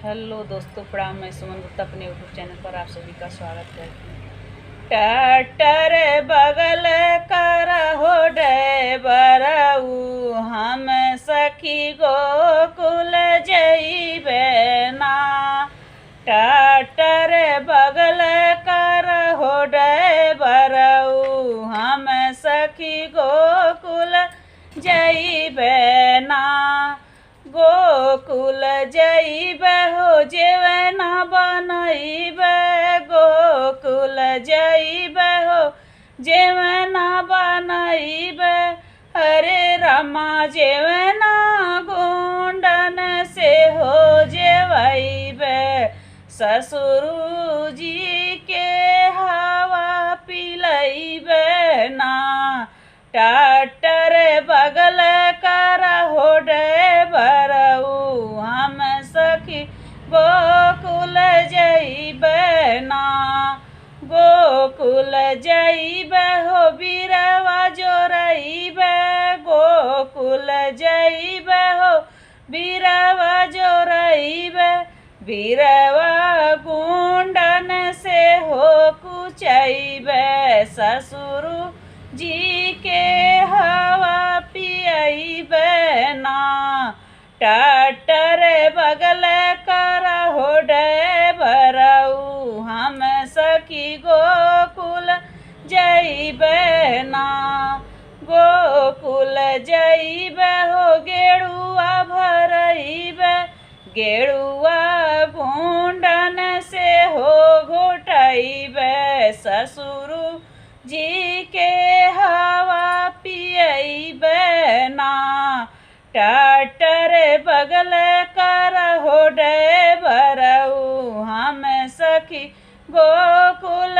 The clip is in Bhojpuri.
हेलो दोस्तों, प्रणाम। मैं सुमन गुप्ता अपने यूट्यूब चैनल पर आप सभी का स्वागत करती हूँ। ट्रैक्टर बगल कर हो ड्राइवरऊ, हम सखी गोकुल जइबे ना। ट्रैक्टर बगल कर हो ड्राइवरऊ, हम सखी गोकुल जइबे ना। गोकुल जइबे हो जेवना बनइबे, गोकुल जइबे हो जेवना बनइबे। हरे रामा जेवना गुंडन से हो जेवइबे, ससुर जी के हवा पिलइबे ना। ट्रैक्टर बगल कर हो ड्राइवरऊ, हम सखी गोकुल जइबे ना। गोकुल जइबे हो बीरवा जोरइबे, गोकुल जइबे हो बीरवा जोरइबे। बीरवा गुंडन से हो कुचइबे, ससुर जी के हवा पियइबे ना। ट्रैक्टर बगल कर हो ड्राइवरऊ, हम सखी गोकुल जइबे ना। गोकुल जइबे हो गेड़ुआ भरइबे, गेड़ुआ गुंडन से हो घोटइबे, ससुर जी के हवा पियइबे ना। ट्रैक्टर बगल कर हो ड्राइवरऊ, हम सखी गोकुल